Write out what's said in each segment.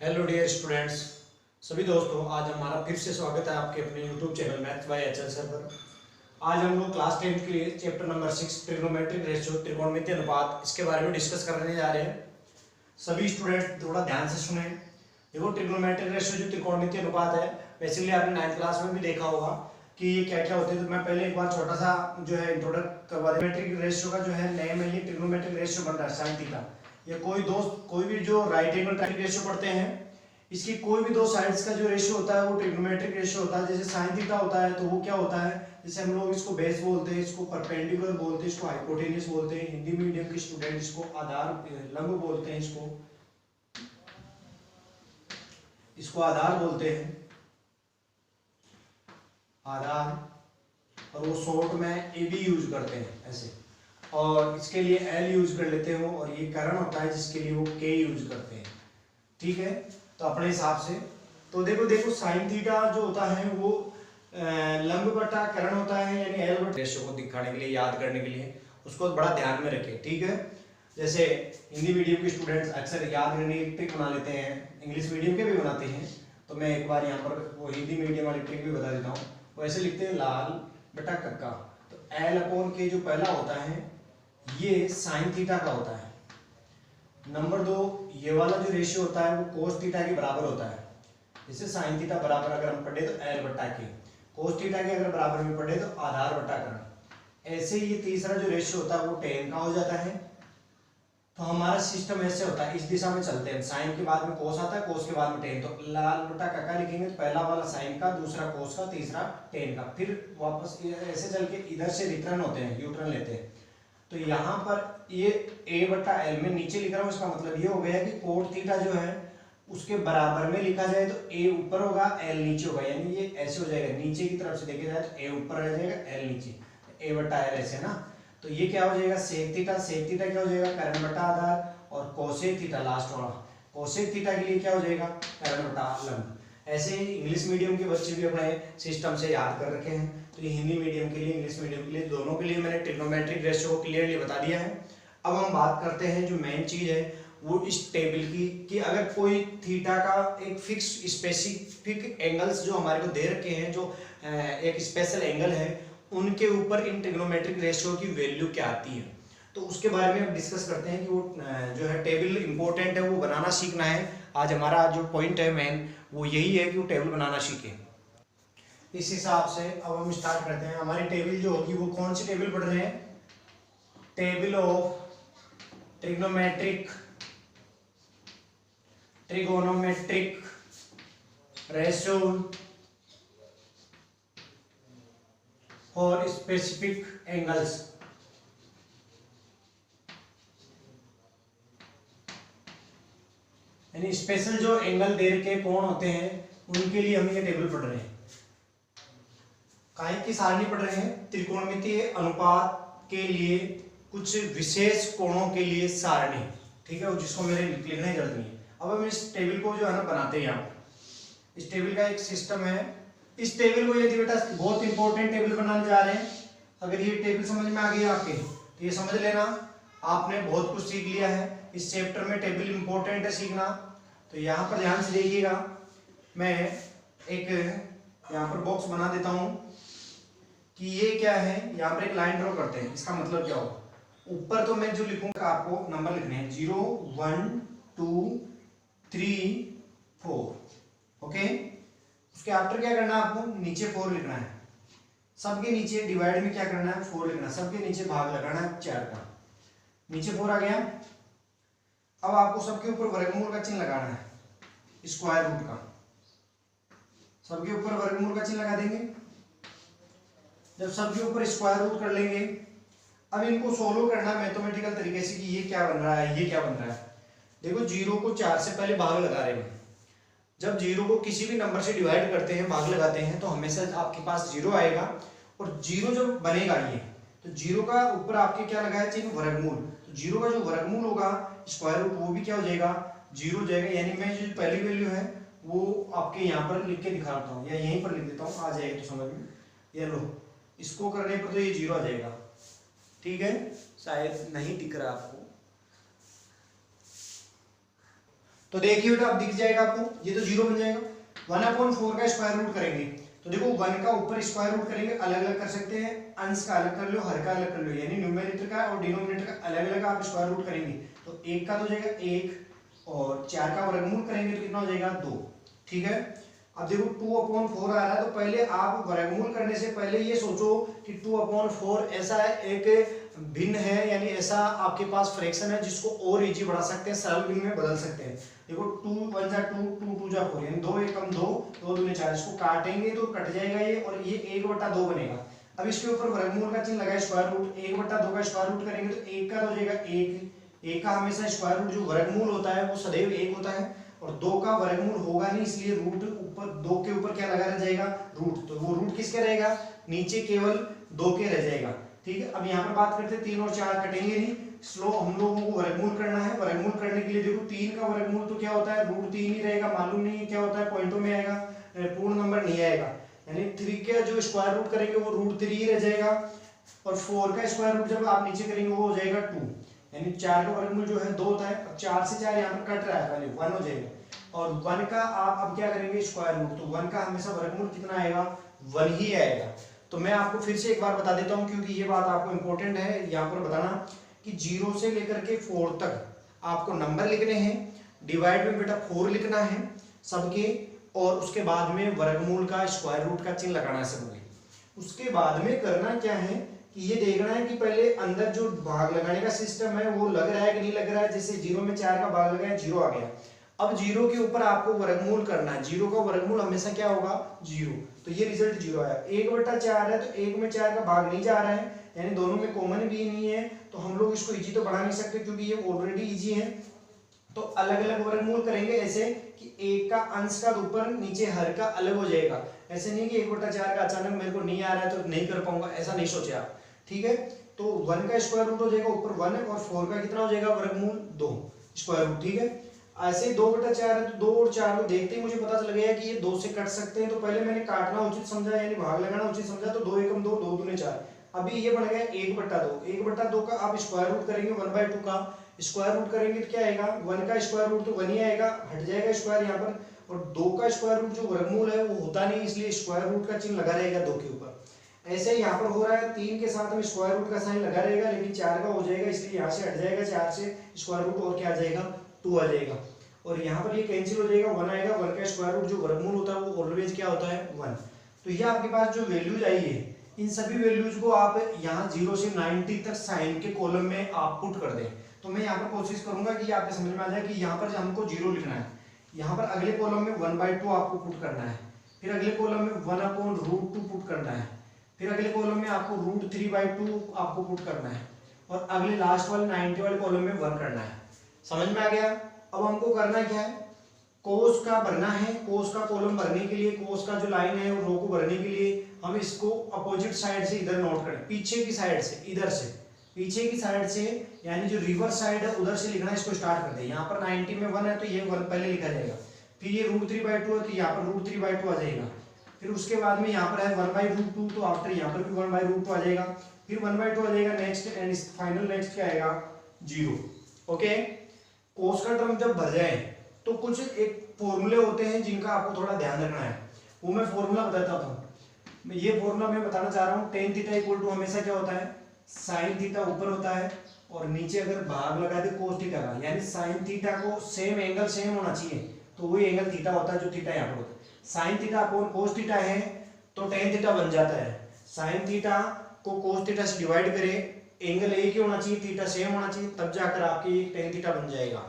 Hello dear students, सभी दोस्तों, आज हमारा फिर से स्वागत है आपके अपने YouTube channel maths by HL sir पर। आज हम लोग क्लास 10 के लिए चैप्टर नंबर 6 ट्रिग्नोमेट्रिक रेशियो त्रिकोणमितीय अनुपात इसके बारे में डिस्कस करने जा रहे हैं। सभी स्टूडेंट थोड़ा ध्यान से सुने। देखो, ट्रिग्नोमेट्रिक रेशियो जो त्रिकोणमितीय अनुपात है, बेसिकली आपने 9th क्लास में भी देखा होगा कि ये क्या क्या होते हैं। तो मैं पहले एक बार छोटा सा जो है इंट्रोडक्ट करवा दूं। ट्रिग्नोमेट्रिक रेशियो का जो है नेम है, ये ट्रिग्नोमेट्रिक रेशियो बन रहा है साइन थीटा। ये कोई भी जो राइट एंगल ट्रायंगल रेशियो पढ़ते हैं, इसकी कोई भी दो साइड्स का जो रेशियो होता है वो ट्रिग्नोमेट्रिक रेशियो होता है। जैसे साइन थीटा होता है तो वो क्या होता है, जैसे हम लोग इसको बेस बोलते हैं, इसको परपेंडिकुलर बोलते हैं, इसको हाइपोटेन्यूस बोलते हैं। हिंदी मीडियम के स्टूडेंट इसको आधार लंब बोलते हैं, इसको आधार बोलते हैं, आधार। और वो शॉर्ट में ए बी यूज करते हैं ऐसे, और इसके लिए एल यूज कर लेते हो, और ये करण होता है जिसके लिए वो के यूज करते हैं। ठीक है, तो अपने हिसाब से तो देखो साइन थीटा जो होता है वो लंब बटा करण होता है, यानी एल बटा रेशियो को दिखाने के लिए, याद करने के लिए उसको बड़ा ध्यान में रखें। ठीक है, जैसे हिंदी मीडियम के स्टूडेंट्स अक्सर याद करने की ट्रिक बना लेते हैं, इंग्लिश मीडियम के भी बनाते हैं। तो मैं एक बार यहाँ पर वो हिंदी मीडियम वाली ट्रिक भी बता देता हूँ। वो ऐसे लिखते हैं लाल बटा कक्का। तो एल अपॉन के जो पहला होता है ये साइन थीटा का होता है। नंबर 2, ये वाला जो रेशियो होता है वो कोस थीटा के बराबर होता है। जैसे साइन थीटा बराबर अगर हम पढ़े तो एल बटा के, कोस थीटा के अगर बराबर में पढ़े तो आधार बटा करण। ऐसे ये तीसरा जो रेशियो होता है वो टेन का हो जाता है। तो हमारा सिस्टम ऐसे होता है, इस दिशा में चलते हैं। साइन के बाद में कोस आता है, कोस के बाद में टेन। तो लाल बटा कक्का लिखेंगे तो पहला वाला साइन का, दूसरा कोस का, तीसरा टेन का। फिर वापस ऐसे चल के इधर से रिटर्न होते हैं, यू टर्न लेते हैं। तो यहाँ पर ये a बटा एल में नीचे लिख रहा हूँ, इसका मतलब ये हो गया कि कोट थीटा जो है उसके बराबर में लिखा जाए तो a ऊपर होगा, l नीचे होगा। यानी ये ऐसे हो जाएगा, नीचे की तरफ से देखा जाए तो a ऊपर रह जाएगा, l नीचे, a बटा एल ऐसे ना। तो ये क्या हो जाएगा, सेक थीटा। सेक थीटा क्या हो जाएगा, करण बटा आधार। और कोसेक थीटा लास्ट वाला, कोसेक थीटा के लिए क्या हो जाएगा, करण बटा लंब। ऐसे ही इंग्लिश मीडियम के बच्चे भी अपने सिस्टम से याद कर रखे हैं। तो ये हिंदी मीडियम के लिए, इंग्लिश मीडियम के लिए, दोनों के लिए मैंने ट्रिग्नोमेट्रिक रेशियो को क्लियरली बता दिया है। अब हम बात करते हैं जो मेन चीज है वो इस टेबल की, कि अगर कोई थीटा का एक फिक्स स्पेसिफिक एंगल्स जो हमारे को दे रखे हैं, जो एक स्पेशल एंगल है, उनके ऊपर इन ट्रिग्नोमेट्रिक रेशियो की वैल्यू क्या आती है, तो उसके बारे में हम डिस्कस करते हैं कि वो जो है टेबल इंपॉर्टेंट है, वो बनाना सीखना है। आज हमारा जो पॉइंट है मेन वो यही है कि वो टेबल बनाना सीखे। इस हिसाब से अब हम स्टार्ट करते हैं। हमारी टेबल जो होगी वो कौन सी टेबल पढ़ रहे हैं, टेबल ऑफ ट्रिगोनोमेट्रिक रेशियो और स्पेसिफिक एंगल्स। यानी स्पेशल जो एंगल दे रखे कौन होते हैं उनके लिए हम ये टेबल पढ़ रहे हैं। काहे की सारणी पढ़ रहे हैं, त्रिकोणमितीय अनुपात के लिए कुछ विशेष कोणों के लिए सारणी। ठीक है, जिसको मेरे लिखने की जरूरत नहीं है। अब हम इस टेबल को जो है ना बनाते हैं यहाँ। इस टेबल का एक सिस्टम है। इस टेबल को यदि बेटा बहुत इंपॉर्टेंट टेबल बनाने जा रहे हैं, अगर ये टेबल समझ में आ गई आपके तो ये समझ लेना आपने बहुत कुछ सीख लिया है। इस चैप्टर में टेबल इंपॉर्टेंट है सीखना। तो यहाँ पर ध्यान से देखिएगा, मैं एक यहाँ पर बॉक्स बना देता हूँ कि ये क्या है। यहाँ पर एक लाइन ड्रॉ करते हैं, इसका मतलब क्या होगा। ऊपर तो मैं जो लिखूंगा आपको नंबर लिखने हैं 0 1 2 3 4। ओके, उसके आफ्टर क्या करना है आपको, नीचे 4 लिखना है। सबके नीचे डिवाइड में क्या करना है, 4 लिखना है। सबके नीचे भाग लगाना है 4 का। नीचे 4 आ गया। अब आपको सबके ऊपर वर्गमूल का चिन्ह लगाना है, स्क्वायर रूट का। सबके ऊपर वर्गमूल का चिन्ह लगा देंगे। जब सबके ऊपर स्क्वायर रूट कर लेंगे, अब इनको सोल्व करना मैथमेटिकल तरीके से कि ये क्या बन रहा है, ये क्या बन रहा है। देखो, 0 को 4 से पहले भाग लगा रहे हैं। जब 0 को किसी भी नंबर से डिवाइड करते हैं, भाग लगाते हैं, तो हमेशा आपके पास 0 आएगा। और 0 जब बनेगा ये, तो 0 का ऊपर आपके क्या लगा है चिन्ह, वर्गमूल। तो 0 का जो वर्गमूल होगा स्क्वायर रूट, वो भी क्या हो जाएगा, 0 हो जाएगा। यानी मैं जो पहली वैल्यू है वो आपके यहाँ पर लिख के दिखाता हूँ, या यहीं पर लिख देता हूँ, आ जाएगा तो समझ में। ये लो, इसको करने पर तो ये 0 आ जाएगा। ठीक है, शायद नहीं दिख रहा आपको। तो देखिए बेटा अब दिख जाएगा आपको, ये तो 0 बन जाएगा। 1/4 का स्क्वायर रूट करेंगे तो देखो 1 का ऊपर स्क्वायर रूट करेंगे, अलग अलग कर सकते हैं, अंश का अलग कर लो, हर का अलग कर लो, यानी न्यूमेरेटर का और डिनोमिनेटर का अलग अलग आप स्क्वायर रूट करेंगे तो 1 का तो हो जाएगा 1 और 4 का वर्गमूल करेंगे तो कितना हो जाएगा 2। ठीक है, अब देखो 2/4 आ रहा है तो पहले आप वर्गमूल करने से पहले ये सोचो कि 2/4 ऐसा एक भिन्न है, यानी ऐसा आपके पास फ्रैक्शन है जिसको और इजी बढ़ा सकते हैं, सरल भिन्न में बदल सकते हैं। देखो 2 1 जा 2 2 2 जा 4 यानी 2 एकम 2 2 दूनी 4, इसको काटेंगे तो कट जाएगा ये और ये 1/2 बनेगा। अब इसके ऊपर वर्गमूल का चिन्ह लगाए, स्क्वायर रूट 1/2 का स्क्वायर रूट करेंगे तो 1 का हो जाएगा 1 का हमेशा स्क्वायर रूट जो वर्गमूल होता है वो सदैव 1 होता है और 2 का वर्गमूल होगा नहीं, इसलिए रूट ऊपर 2 के ऊपर क्या लगा रह जाएगा रूट, तो वो रूट किसके रहेगा नीचे केवल 2 के रह जाएगा। ठीक है, अब यहाँ पर बात करते हैं 3 और 4 कटेंगे नहीं, स्लो हम लोगों को वर्गमूल करना है। वर्गमूल करने के लिए देखो 3 का वर्गमूल तो क्या होता है √3 ही रहेगा, मालूम नहीं है क्या होता है, पॉइंटों में आएगा, पूर्ण नंबर नहीं आएगा, यानी 3 का जो स्क्वायर रूट करेंगे वो √3 ही रह जाएगा और 4 का स्क्वायर रूट जब आप नीचे करेंगे वो हो जाएगा 2, यानी 4 का वर्गमूल जो है 2 होता है। अब 4 से 4 यहाँ पर कट रहा है पहले 1 हो जाएगा और 1 का आप अब क्या करेंगे स्क्वायर रूट, तो 1 का हमेशा वर्गमूल कितना आएगा 1 ही आएगा। तो मैं आपको फिर से एक बार बता देता हूं क्योंकि ये बात आपको इंपॉर्टेंट है यहाँ पर बताना कि 0 से लेकर के 4 तक आपको नंबर लिखने हैं, डिवाइड में बेटा 4 लिखना है सबके और उसके बाद में वर्गमूल का स्क्वायर रूट का चिन्ह लगाना है सबके। उसके बाद में करना क्या है कि ये देखना है कि पहले अंदर जो भाग लगाने का सिस्टम है वो लग रहा है कि नहीं लग रहा है। जैसे 0 में 4 का भाग लगाया 0 आ गया, अब 0 के ऊपर आपको वर्गमूल करना है, 0 का वर्गमूल हमेशा क्या होगा 0, तो ये रिजल्ट 0 आया। 1/4 है तो 1 में 4 का भाग नहीं जा रहा है, यानी दोनों में कॉमन भी नहीं है, तो हम लोग इसको इजी तो बढ़ा नहीं सकते क्योंकि ये ऑलरेडी इजी है। तो अलग अलग वर्गमूल करेंगे ऐसे कि 1 का अंश का ऊपर नीचे हर का अलग हो जाएगा, ऐसे नहीं कि 1/4 का अचानक मेरे को नहीं आ रहा है तो नहीं कर पाऊंगा, ऐसा नहीं सोचे आप। ठीक है, तो 1 का स्क्वायर रूट हो जाएगा ऊपर 1 और 4 का कितना हो जाएगा वर्गमूल 2 स्क्वायर रूट। ठीक है, ऐसे 2/4 है तो 2 और 4 को देखते ही मुझे पता चल गया कि ये 2 से कट सकते हैं, तो पहले मैंने काटना उचित समझा यानी भाग लगाना उचित समझा, तो 2 एकम 2 2 दूने 4, अभी ये बन गया 1/2। 1/2 का आप स्क्वायर रूट करेंगे 1/2 का स्क्वायर रूट करेंगे तो क्या आएगा 1 का स्क्वायर रूट तो 1 ही आएगा, हट जाएगा स्क्वायर यहाँ पर, और 2 का स्क्वायर रूट जो वर्गमूल है वो होता नहीं, इसलिए स्क्वायर रूट का चिन्ह लगा रहेगा 2 के ऊपर। ऐसे ही यहाँ पर हो रहा है 3 के साथ में स्क्वायर रूट का साइन लगा रहेगा, लेकिन 4 का हो जाएगा इसलिए यहाँ से हट जाएगा, 4 से स्क्वायर रूट और क्या आ जाएगा 2 आ जाएगा, और यहाँ पर ये कैंसिल हो जाएगा 1 आएगा। 1 का स्क्वायर रूट जो वर्गमूल होता है वो ऑलवेज क्या होता है 1। तो ये आपके पास जो वैल्यूज आई है इन सभी वैल्यूज को आप यहाँ 0 से 90 तक साइन के कॉलम में आप पुट कर दें। तो मैं यहाँ पर कोशिश करूंगा कि आपके समझ में आ जाए कि यहाँ पर हमको 0 लिखना है, यहाँ पर अगले कॉलम में 1/2 आपको पुट करना है, फिर अगले कॉलम में 1/√2 पुट करना है, फिर अगले कॉलम में आपको √3/2 आपको पुट करना है, और अगले लास्ट वाले 90 वाले कॉलम में 1 करना है। समझ में आ गया? अब हमको करना क्या है, कोस का भरना है, कोस का कॉलम भरने के लिए, कोस का जो लाइन है रो को भरने के लिए हम इसको अपोजिट साइड से इधर नोट करें, पीछे की साइड से, इधर से पीछे की साइड से, यानी जो रिवर्स साइड है उधर से लिखना, इसको स्टार्ट कर दे। यहाँ पर 90 में 1 है तो ये 1 पहले लिखा जाएगा, फिर ये √3/2 है तो यहाँ पर √3/2 आ जाएगा, फिर उसके बाद में यहाँ पर है 1/√2 तो आफ्टर यहाँ पर भी 1/√2 आ जाएगा, फिर 1/2 आ जाएगा नेक्स्ट, एंड फाइनल नेक्स्ट क्या आएगा 0। ओके, कोस का टर्म जब भर जाए तो कुछ एक फॉर्मूले होते हैं जिनका आपको थोड़ा ध्यान रखना है, वो मैं फॉर्मूला बताता हूँ। ये फॉर्मूला मैं बताना चाह रहा हूँ, tan थीटा हमेशा क्या होता है sin थीटा ऊपर होता है और नीचे अगर भाग लगा दे cos थीटा का, यानी sin थीटा को सेम एंगल सेम होना चाहिए तो वही एंगल थीटा होता है जो थीटा यहाँ पर होता है। sin theta upon cos theta है तो tan थीटा बन जाता है, sin थीटा को cos थीटा से डिवाइड करें, एंगल एक ही होना चाहिए, थीटा सेम होना चाहिए, तब जाकर आपकी tan थीटा बन जाएगा।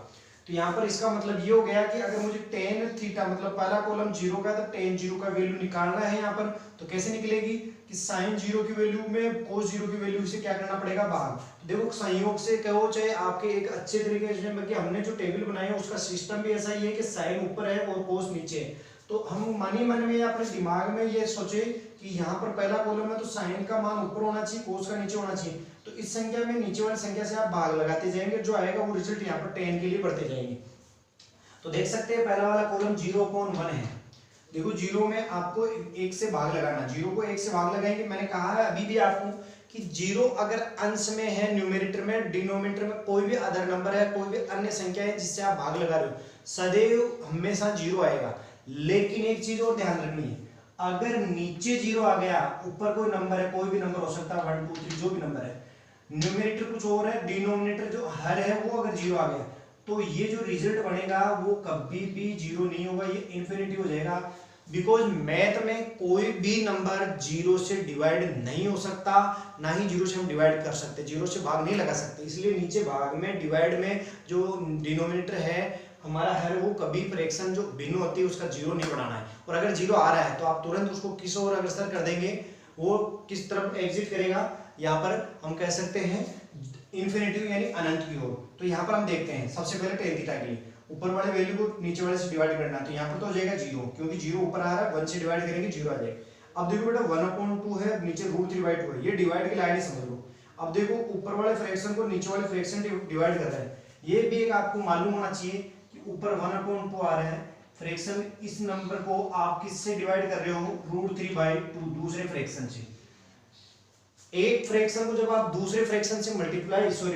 तो यहाँ पर इसका मतलब ये हो गया कि अगर मुझे tan थीटा मतलब पहला कॉलम 0 का है तो tan 0 का वैल्यू निकालना है यहाँ पर, तो कैसे निकलेगी कि sin 0 की वैल्यू में cos 0 की वैल्यू से क्या करना पड़ेगा भाग। तो देखो संयोग से कहो चाहे आपके एक अच्छे तरीके से, कि हमने जो टेबल बनाई है उसका सिस्टम भी ऐसा ही है कि sin ऊपर है और cos नीचे है, तो हम मन ही मन में अपने दिमाग में ये सोचे कि यहाँ पर पहला कॉलम है तो sin का मान ऊपर होना चाहिए, cos का नीचे होना चाहिए, तो इस संख्या में नीचे वाली संख्या से आप भाग लगाते जाएंगे, जो आएगा वो रिजल्ट यहाँ पर tan के लिए बढ़ते जाएंगे। तो देख सकते हैं पहला वाला कॉलम 0/1 है, देखो 0 में आपको 1 से भाग लगाना, 0 को 1 से भाग लगाएंगे। मैंने कहा है अभी भी आपको कि 0 अगर अंश में है, न्यूमरेटर में, डिनोमिनेटर में कोई भी अदर नंबर है, कोई भी अन्य संख्या है जिससे आप भाग लगा रहे हो, सदैव हमेशा 0 आएगा। लेकिन एक चीज और ध्यान रखनी है, अगर नीचे 0 आ गया, ऊपर कोई नंबर है, कोई भी नंबर हो सकता है 1 2 3 जो भी नंबर है, न्यूमरेटर कुछ और है, डिनोमिनेटर जो हर है वो अगर 0 आ गया तो ये जो रिजल्ट बनेगा वो कभी भी 0 नहीं होगा, ये इन्फिनिटी हो जाएगा। बिकॉज मैथ में कोई भी नंबर 0 से डिवाइड नहीं हो सकता, ना ही 0 से हम डिवाइड कर सकते, 0 से भाग नहीं लगा सकते। इसलिए नीचे भाग में डिवाइड में जो डिनोमिनेटर है हमारा हर, वो कभी फ्रैक्शन जो भिन्न होती है उसका 0 नहीं बनाना है। और अगर 0 आ रहा है तो आप तुरंत उसको किस ओर अग्रसर कर देंगे, वो किस तरफ एग्जिट करेगा, यहाँ पर हम कह सकते हैं इन्फिनिटी यानी अनंत की ओर। तो यहाँ पर हम देखते हैं सबसे पहले tan थीटा के लिए ऊपर वाले वैल्यू को नीचे वाले से डिवाइड करना है, तो यहाँ पर तो हो जाएगा 0, क्योंकि 0 ऊपर आ रहा है, 1 से डिवाइड करेंगे 0 आ जाएगा। अब देखो बेटा 1/2 है, नीचे √3/2 है, ये डिवाइड की लाइन ही समझ लो। अब देखो ऊपर वाले फ्रैक्शन को नीचे वाले फ्रैक्शन डिवाइड कर रहा है, ये भी एक आपको मालूम होना चाहिए कि ऊपर 1/2 आ रहा है फ्रैक्शन, इस नंबर को आप किससे डिवाइड कर रहे हो, √3/2 दूसरे फ्रैक्शन से। एक फ्रैक्शन को जब आप दूसरे फ्रैक्शन से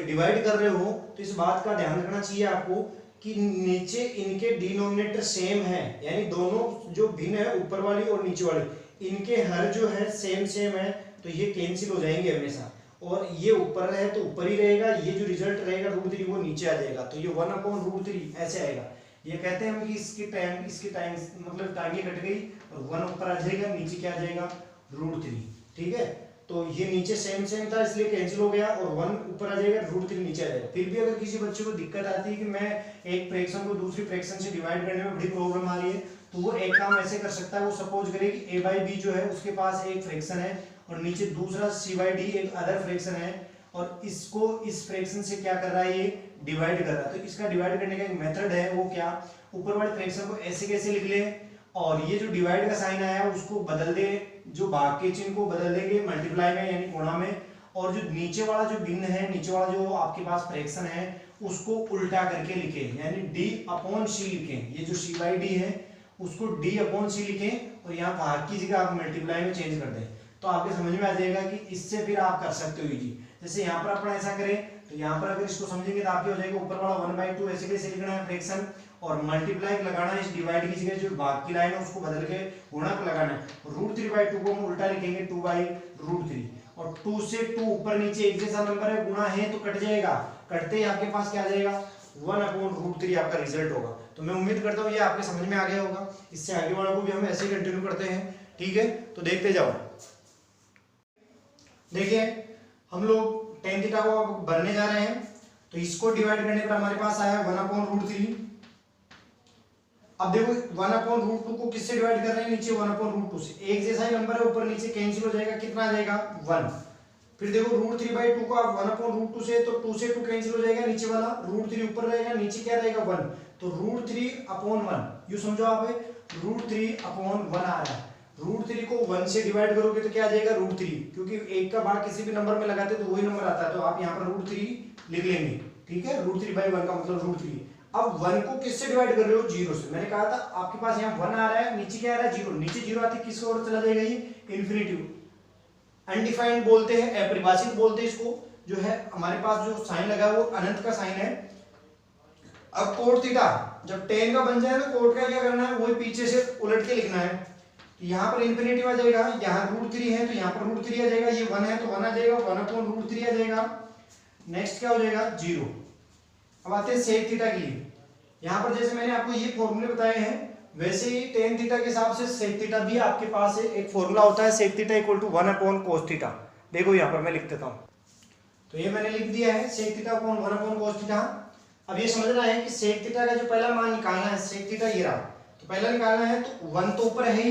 डिवाइड कर रहे हो तो इस बात का ध्यान रखना चाहिए आपको कि नीचे इनके डिनोमिनेटर सेम है, यानी दोनों जो भिन्न है ऊपर वाली और नीचे वाली, इनके हर जो है सेम है, तो ये कैंसिल हो जाएंगे हमेशा। और ये ऊपर है तो ऊपर ही रहेगा, ये जो रिजल्ट रहेगा √3 वो नीचे आ जाएगा, तो ये 1/√3 ऐसे आएगा। ये कहते हैं हम कि इसकी टाइम मतलब टांगे कट गई और 1 ऊपर आ जाएगा, नीचे क्या आ जाएगा √3, ठीक है। तो ये नीचे सेम था इसलिए कैंसिल हो गया और 1 ऊपर आ जाएगा, √3 नीचे आ जाएगा। फिर भी अगर किसी बच्चे को दिक्कत आती है कि मैं एक फ्रैक्शन को दूसरी फ्रैक्शन से डिवाइड करने में बड़ी प्रॉब्लम आ रही है, तो वो एक काम ऐसे कर सकता है, वो सपोज करे कि a/b जो है उसके पास एक फ्रैक्शन है और नीचे दूसरा c/d एक अदर फ्रैक्शन है, और इसको इस फ्रैक्शन से क्या कर रहा है, ये डिवाइड कर रहा है। तो इसका डिवाइड करने का एक मेथड है, वो क्या, ऊपर वाले फ्रैक्शन को ऐसे कैसे लिख ले, और ये जो डिवाइड का साइन आया उसको बदल दे, जो भाग के चिन्ह को बदल देंगे मल्टीप्लाई में यानी गुणा में, और जो नीचे वाला जो भिन्न है, नीचे वाला जो आपके पास फ्रैक्शन है उसको उल्टा करके लिखे, यानी d/c लिखें। ये जो c/d है उसको d/c लिखें और यहाँ भाग की जगह आप मल्टीप्लाई में चेंज कर दें, तो आपके समझ में आ जाएगा कि इससे फिर आप कर सकते हो इजी। जैसे यहाँ पर अपन ऐसा करें तो यहाँ पर अगर इसको समझेंगे तो आपके हो जाएगा ऊपर वाला 1/2 ऐसे कैसे लिखना है फ्रैक्शन, और मल्टीप्लाई लगाना है इस डिवाइड की जगह, जो भाग की लाइन है उसको बदल के गुणक लगाना है। √3/2 को हम उल्टा लिखेंगे 2/√3, और 2 से 2 ऊपर नीचे एक जैसा नंबर है, गुणा है तो कट जाएगा, कटते ही आपके पास क्या आ जाएगा 1/√3 आपका रिजल्ट होगा। तो मैं उम्मीद करता हूँ ये आपके समझ में आ गया होगा। इससे आगे वाला को भी हम ऐसे ही कंटिन्यू करते हैं, ठीक है। तो देखते जाओ, देखिए हम लोग tan थीटा को भरने जा रहे हैं, तो इसको डिवाइड करने पर हमारे पास आया 1/√3। अब देखो 1/√2 को किससे डिवाइड कर रहे हैं, नीचे 1/√2 से, एक जैसा ही नंबर है ऊपर नीचे कैंसिल हो जाएगा, कितना आ जाएगा 1। फिर देखो √3/2 को आप 1/√2 से, तो 2 से 2 कैंसिल हो जाएगा, नीचे वाला √3 ऊपर रहेगा, नीचे क्या रहेगा 1, तो √3/1 यूं समझो आप, √3/1 आ रहा है। √3 को 1 से डिवाइड करोगे तो क्या आ जाएगा √3, क्योंकि एक का भाग किसी भी नंबर में लगाते तो वही नंबर आता है, तो आप यहाँ पर √3 लिख लेंगे, ठीक है। √3/1 का मतलब √3। अब 1 को किससे डिवाइड कर रहे हो, 0 से। मैंने कहा था आपके पास यहाँ 1 आ रहा है, नीचे क्या आ रहा है 0, नीचे 0 आती किस ओर चला जाएगा, ये इन्फिनिटी, अनडिफाइंड बोलते हैं, अपरिभाषित बोलते हैं इसको, जो है हमारे पास जो साइन लगा है वो अनंत का साइन है। अब कोट थीटा जब tan का बन जाए तो कोट का क्या करना है, वही पीछे से उलट के लिखना है, तो यहाँ पर इन्फिनिटी आ जाएगा, यहाँ √3 है तो यहाँ पर √3 आ जाएगा, ये 1 है तो 1 आ जाएगा, 1/√3 आ जाएगा। नेक्स्ट क्या हो जाएगा 0। अब आते हैं sec थीटा के लिए। यहाँ पर जैसे मैंने आपको ये फॉर्मूले बताए हैं, वैसे ही tan थीटा के हिसाब से sec थीटा भी आपके पास है, एक फॉर्मूला होता है sec थीटा = 1/cos थीटा। देखो यहाँ पर मैं लिख देता हूँ, तो ये मैंने लिख दिया है sec थीटा = 1/cos थीटा। अब ये समझना है कि sec थीटा का जो पहला मान निकालना है, sec थीटा ये रहा, तो पहला निकालना है तो 1 तो ऊपर है ही,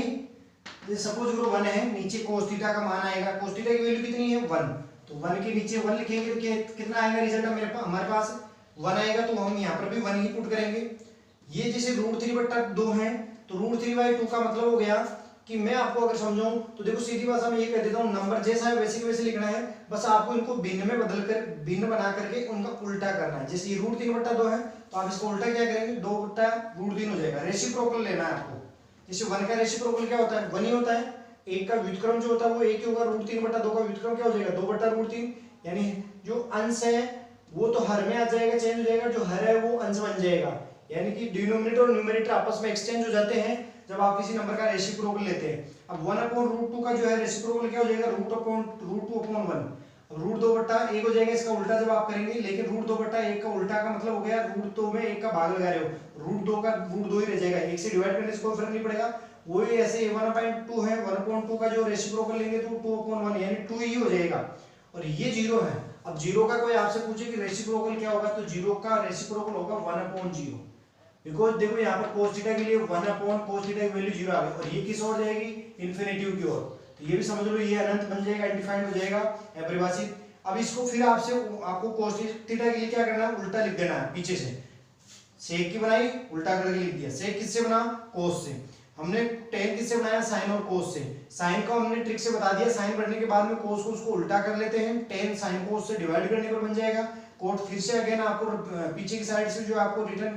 जैसे सपोज करो 1 है, नीचे cos थीटा का मान आएगा, cos थीटा की वैल्यू कितनी है 1, तो 1 के नीचे 1 लिखेंगे तो कितना आएगा रिजल्ट हमारे पास 1 आएगा, तो हम यहाँ पर भी 1 ही पुट करेंगे। ये जैसे √3/2 है, तो √3/2 का मतलब हो गया कि मैं आपको अगर समझाऊं तो देखो सीधी भाषा में ये कह देता हूँ, नंबर जैसा है वैसे के वैसे लिखना है, बस आपको इनको भिन्न में बदल कर भिन्न बना करके उनका उल्टा करना है। जैसे ये √3/2 है तो आप इसको उल्टा क्या करेंगे, 2/√3 हो जाएगा, रेसिप्रोकल लेना है आपको। जैसे 1 का रेसिप्रोकल क्या होता है, 1 ही होता है, 1 का व्युत्क्रम जो होता है वो 1 ही होगा, √3/2 का व्युत्क्रम क्या हो जाएगा 2/√3, यानी जो अंश है वो तो हर में आ जाएगा, चेंज हो जाएगा, जो हर है वो अंश बन जाएगा, यानी कि डिनोमिनेटर और न्यूमरेटर आपस में एक्सचेंज हो जाते हैं जब आप किसी नंबर का रेसिप्रोकल लेते हैं। अब 1/√2 का जो है रेसिप्रोकल क्या हो जाएगा, √2/1। अब √2/1 हो जाएगा, इसका उल्टा जब आप करेंगे, लेकिन √2/1 का उल्टा का मतलब हो गया √2 में 1 का भाग लगा रहे हो, √2 का √2 ही रह जाएगा, 1 से डिवाइड करने से कोई फर्क नहीं पड़ेगा। वही ऐसे 1/2 है, 1/2 का जो रेसिप्रोकल लेंगे तो 2/1 यानी 2 ही हो जाएगा, और ये 0 है। अब 0 का कोई आपसे पूछे कि रेसिप्रोकल क्या होगा, तो 0 का रेसिप्रोकल होगा 1/0, बिकॉज देखो यहाँ पर cos थीटा के लिए 1/cos थीटा की वैल्यू 0 आ गई, और ये किस ओर जाएगी, इन्फिनिटी की ओर, तो ये भी समझ लो ये अनंत बन जाएगा, अनडिफाइंड हो जाएगा, अपरिभाषित। अब इसको फिर आपको cos थीटा के लिए क्या करना है, उल्टा लिख देना है, पीछे से सेक की बनाई उल्टा करके लिख दिया। सेक किससे बना, cos से। हमने tan किससे बनाया, साइन और cos से। साइन का हमने ट्रिक से बता दिया, साइन बढ़ने के बाद में cos को उसको उल्टा कर लेते हैं, tan sin cos से डिवाइड करने पर बन जाएगा। कोट फिर से अगेन आपको पीछे की साइड से जो आपको रिटर्न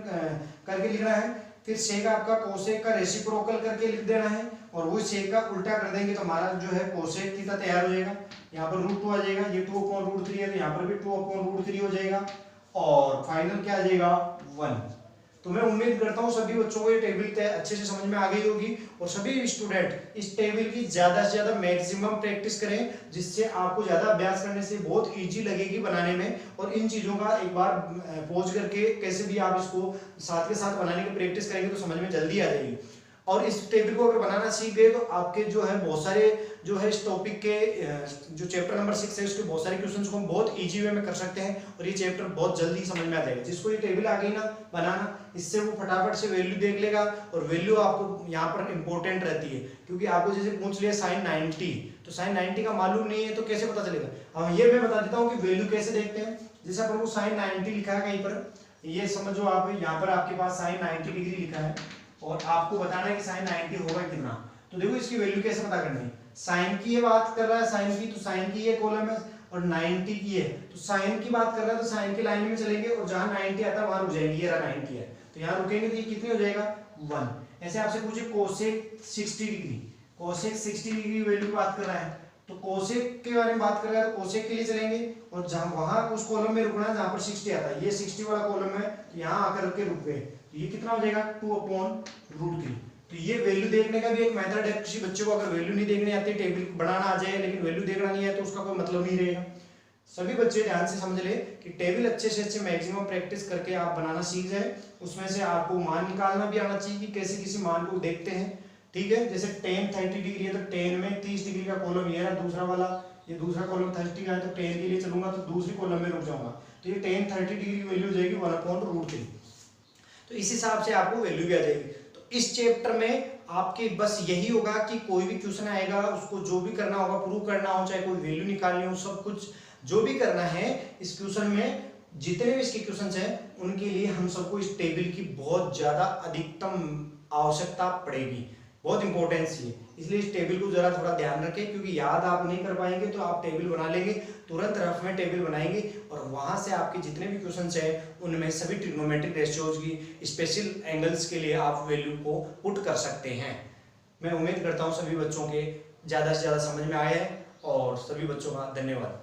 करके लिखना है, फिर सेक आपका कोसेक का रेसिप्रोकल करके लिख देना है, और वो सेक का उल्टा कर देंगे तो हमारा जो है कोसेक थीटा तैयार हो जाएगा। यहाँ पर √2 आ जाएगा, ये 2/√3 है तो यहाँ पर भी 2/√3 हो जाएगा, और फाइनल क्या आ जाएगा, 1। तो मैं उम्मीद करता हूँ सभी बच्चों को ये टेबल अच्छे से समझ में आ गई होगी, और सभी स्टूडेंट इस टेबल की ज्यादा से ज्यादा मैक्सिमम प्रैक्टिस करें, जिससे आपको ज्यादा अभ्यास करने से बहुत इजी लगेगी बनाने में। और इन चीजों का एक बार पॉज करके कैसे भी आप इसको साथ के साथ बनाने की प्रैक्टिस करेंगे तो समझ में जल्दी आ जाएगी। और इस टेबल को अगर बनाना सीख गए तो आपके जो है बहुत सारे जो है इस टॉपिक के जो चैप्टर नंबर 6 है उसके बहुत सारे क्वेश्चंस को हम बहुत इजी वे में कर सकते हैं, और ये चैप्टर बहुत जल्दी समझ में आ जाएगा। जिसको ये टेबल आ गई ना बनाना, इससे वो फटाफट से वैल्यू देख लेगा, और वैल्यू आपको यहाँ पर इंपॉर्टेंट रहती है, क्योंकि आपको जैसे पूछ लिया sin 90, तो sin 90 का मालूम नहीं है तो कैसे पता चलेगा। हम ये मैं बता देता हूँ कि वैल्यू कैसे देखते हैं। जैसे अपन को sin 90 लिखा है कहीं पर, ये समझो आप, यहाँ पर आपके पास sin 90 डिग्री लिखा है, और आपको बताना है कि sin 90 होगा कितना। तो देखो इसकी वैल्यू कैसे पता करनी है। साइन की ये बात कर रहा है, साइन की, तो साइन की ये कॉलम है, और 90 की है, तो साइन की बात कर रहा है तो साइन की लाइन में चलेंगे, और जहां 90 आता है वहां रुक जाएंगे। ये रहा 90 है तो यहाँ रुकेंगे, तो ये कितनी हो जाएगा, 1। ऐसे आपसे पूछे cosec 60 degree, cosec 60 degree value की बात कर रहा है, तो कोसेक के बारे में बात कर रहा है तो कोसेक के लिए चलेंगे, और जहां वहां उस कॉलम में रुकना है जहां पर 60 आता है, ये 60 वाला कॉलम है, तो यहाँ आकर के रुक गए, तो ये कितना हो जाएगा, 2/√3। तो ये वैल्यू देखने का भी एक मेथड है। किसी बच्चे को अगर वैल्यू नहीं देखनी आती, टेबल बनाना आ जाए लेकिन वैल्यू देखना नहीं है, तो उसका कोई मतलब नहीं रहेगा। सभी बच्चे ध्यान से समझ ले कि टेबल अच्छे से अच्छे मैक्सिमम प्रैक्टिस करके आप बनाना सीख जाए, उसमें से आपको मान निकालना भी आना चाहिए कि कैसे किसी मान को देखते हैं। ठीक है, जैसे tan 30 डिग्री है तो tan में 30 डिग्री का कॉलम ये है, दूसरा वाला ये दूसरा कॉलम 30 का है, तो tan के लिए चलूंगा तो दूसरी कॉलम में रुक जाऊंगा, तो ये tan 30 डिग्री की वैल्यू हो जाएगी 1/√3। तो इस हिसाब से आपको वैल्यू भी आ जाएगी। तो इस चैप्टर में आपके बस यही होगा कि कोई भी क्वेश्चन आएगा उसको जो भी करना होगा, प्रूव करना हो, चाहे कोई वैल्यू निकालनी हो, सब कुछ जो भी करना है इस क्वेश्चन में, जितने भी इसके क्वेश्चंस हैं उनके लिए हम सबको इस टेबल की बहुत ज्यादा अधिकतम आवश्यकता पड़ेगी, बहुत इंपॉर्टेंस है। इसलिए इस टेबल को जरा थोड़ा ध्यान रखें, क्योंकि याद आप नहीं कर पाएंगे तो आप टेबल बना लेंगे, तुरंत रफ में टेबल बनाएंगे, और वहां से आपके जितने भी क्वेश्चंस हैं उनमें सभी ट्रिग्नोमेट्रिक रेशियोज की स्पेशल एंगल्स के लिए आप वैल्यू को पुट कर सकते हैं। मैं उम्मीद करता हूं सभी बच्चों के ज्यादा से ज्यादा समझ में आए हैं, और सभी बच्चों का धन्यवाद।